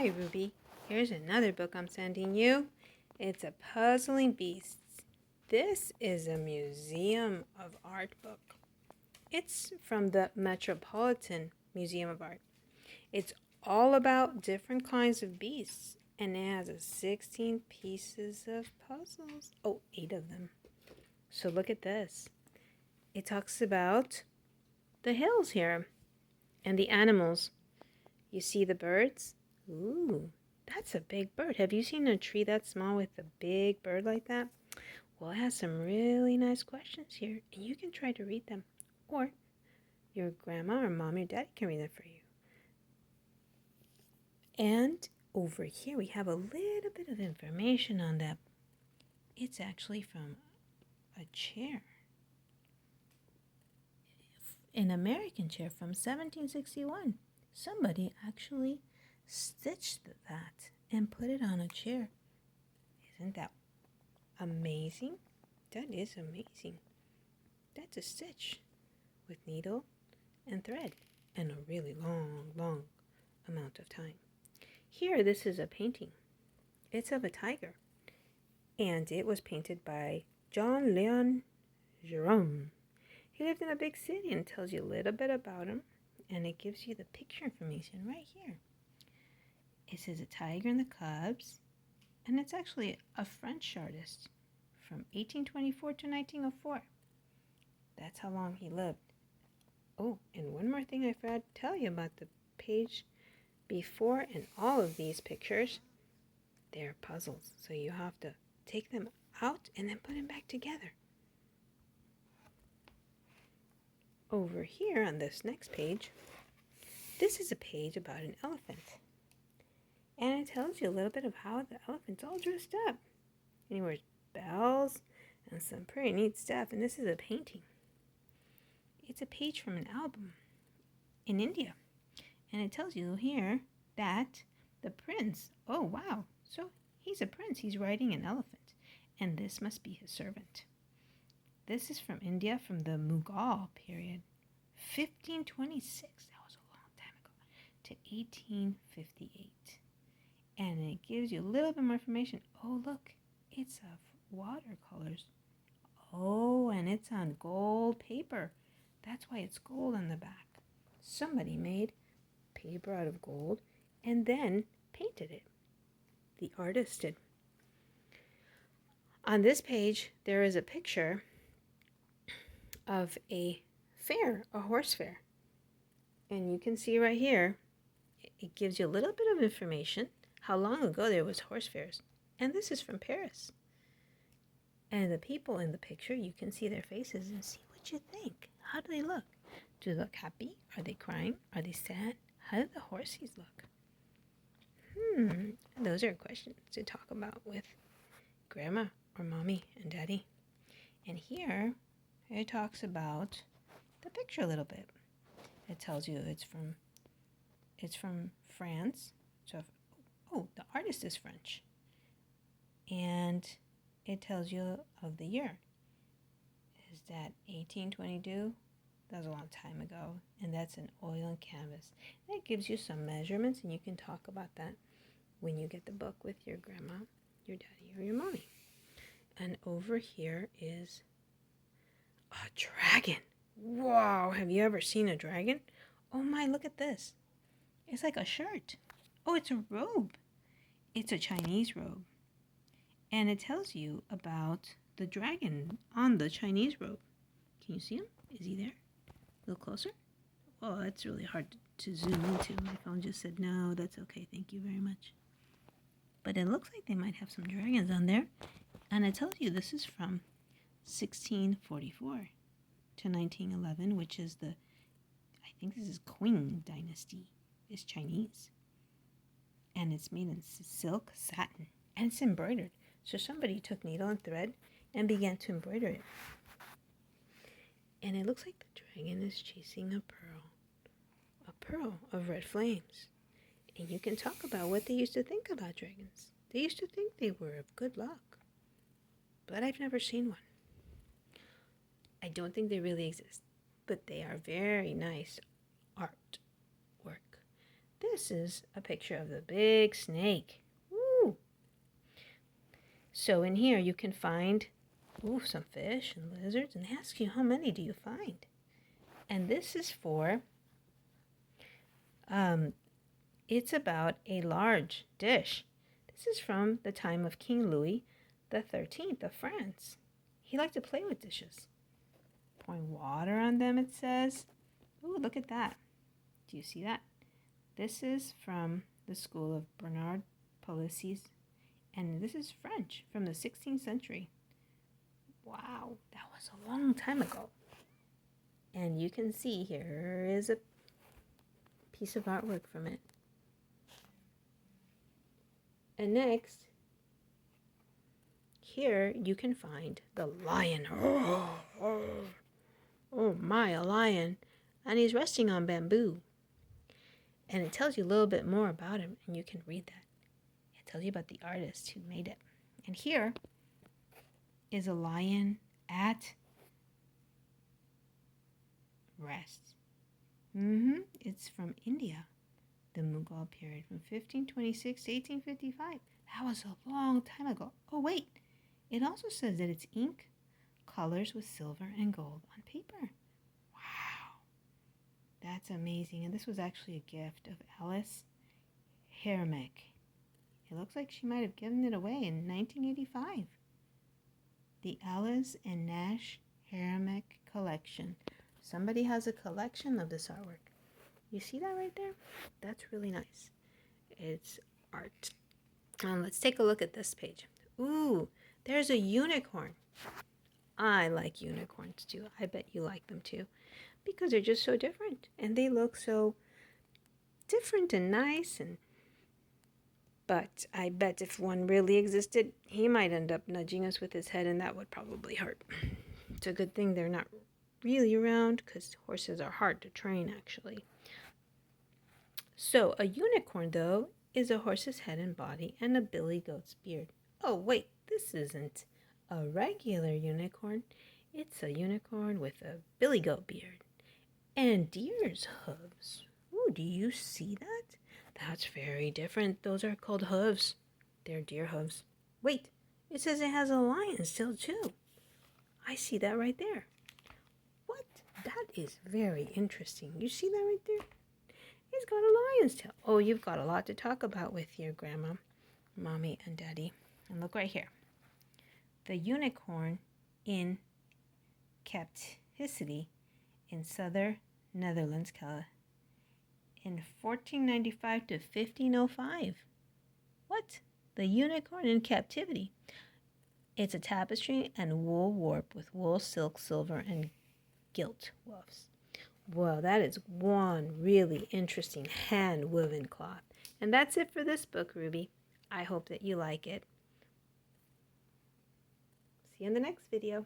Hi, Ruby. Here's another book I'm sending you. It's a Puzzling Beasts. This is a Museum of Art book. It's from the Metropolitan Museum of Art. It's all about different kinds of beasts, and it has 16 pieces of puzzles. Oh, 8 of them. So look at this. It talks about the hills here and the animals. You see the birds? Ooh, that's a big bird. Have you seen a tree that small with a big bird like that? Well, it has some really nice questions here, and you can try to read them. Or your grandma or mom or daddy can read them for you. And over here we have a little bit of information on that. It's actually from a chair. An American chair from 1761. Somebody actually stitched that and put it on a chair. Isn't that amazing? That is amazing. That's a stitch with needle and thread and a really long amount of time. Here, this is a painting. It's of a tiger, and it was painted by John Leon Jerome. He lived in a big city and tells you a little bit about him, and it gives you the picture information right here. It says a tiger and the cubs, and it's actually a French artist from 1824 to 1904. That's how long he lived. Oh, and one more thing I forgot to tell you about the page before, and all of these pictures, they're puzzles. So you have to take them out and then put them back together. Over here on this next page, this is a page about an elephant. And it tells you a little bit of how the elephant's all dressed up. And he wears bells and some pretty neat stuff. And this is a painting. It's a page from an album in India. And it tells you here that the prince, oh wow, so he's a prince. He's riding an elephant. And this must be his servant. This is from India from the Mughal period, 1526, that was a long time ago, to 1858. And it gives you a little bit more information. Oh, look, it's of watercolors. Oh, and it's on gold paper. That's why it's gold on the back. Somebody made paper out of gold and then painted it. The artist did. On this page, there is a picture of a fair, a horse fair. And you can see right here, it gives you a little bit of information, how long ago there was horse fairs. And this is from Paris. And the people in the picture, you can see their faces and see what you think. How do they look? Do they look happy? Are they crying? Are they sad? How do the horses look? Those are questions to talk about with grandma or mommy and daddy. And here, it talks about the picture a little bit. It tells you it's from France. So, the artist is French. And it tells you of the year. Is that 1822? That was a long time ago. And that's an oil and canvas. That gives you some measurements, and you can talk about that when you get the book with your grandma, your daddy, or your mommy. And over here is a dragon. Wow, have you ever seen a dragon? Oh my, look at this. It's like a shirt. Oh, it's a robe. It's a Chinese robe. And it tells you about the dragon on the Chinese robe. Can you see him? Is he there? A little closer? Oh, that's really hard to zoom into. My phone just said, no, that's okay. Thank you very much. But it looks like they might have some dragons on there. And it tells you this is from 1644 to 1911, which is I think this is Qing dynasty. It's Chinese. And it's made in silk satin. And it's embroidered. So somebody took needle and thread and began to embroider it. And it looks like the dragon is chasing a pearl of red flames. And you can talk about what they used to think about dragons. They used to think they were of good luck. But I've never seen one. I don't think they really exist. But they are very nice artwork. this is a picture of the big snake. Woo! So in here you can find some fish and lizards, and they ask you how many do you find. And this is for, it's about a large dish. This is from the time of King Louis the 13th of France. He liked to play with dishes. Pouring water on them, it says. Ooh, look at that. Do you see that? This is from the school of Bernard Palissy, and this is French from the 16th century. Wow, that was a long time ago. And you can see here is a piece of artwork from it. And next, here you can find the lion. Oh my, a lion. And he's resting on bamboo. And it tells you a little bit more about him, and you can read that. It tells you about the artist who made it. And here is a lion at rest. It's from India, the Mughal period, from 1526 to 1855. That was a long time ago. Oh, wait. It also says that it's ink, colors with silver and gold on paper. Wow. That's amazing. And this was actually a gift of Alice Hermick. It looks like she might have given it away in 1985. The Alice and Nash Hermick collection. Somebody has a collection of this artwork. You see that right there? That's really nice. It's art. Let's take a look at this page. Ooh, there's a unicorn. I like unicorns too. I bet you like them too, because they're just so different, and they look so different and nice. But I bet if one really existed, he might end up nudging us with his head, and that would probably hurt. It's a good thing they're not really around, because horses are hard to train, actually. So a unicorn, though, is a horse's head and body and a billy goat's beard. Oh, wait, this isn't a regular unicorn. It's a unicorn with a billy goat beard and deer's hooves. Ooh, do you see that? That's very different. Those are called hooves. They're deer hooves. Wait, it says it has a lion's tail too. I see that right there. What? That is very interesting. You see that right there? It's got a lion's tail. Oh, you've got a lot to talk about with your grandma, mommy, and daddy. And look right here. The unicorn in captivity in southern Netherlands, in 1495 to 1505. What? The unicorn in captivity. It's a tapestry and wool warp with wool, silk, silver, and gilt woofs. Well, that is one really interesting hand-woven cloth. And that's it for this book, Ruby. I hope that you like it. See you in the next video.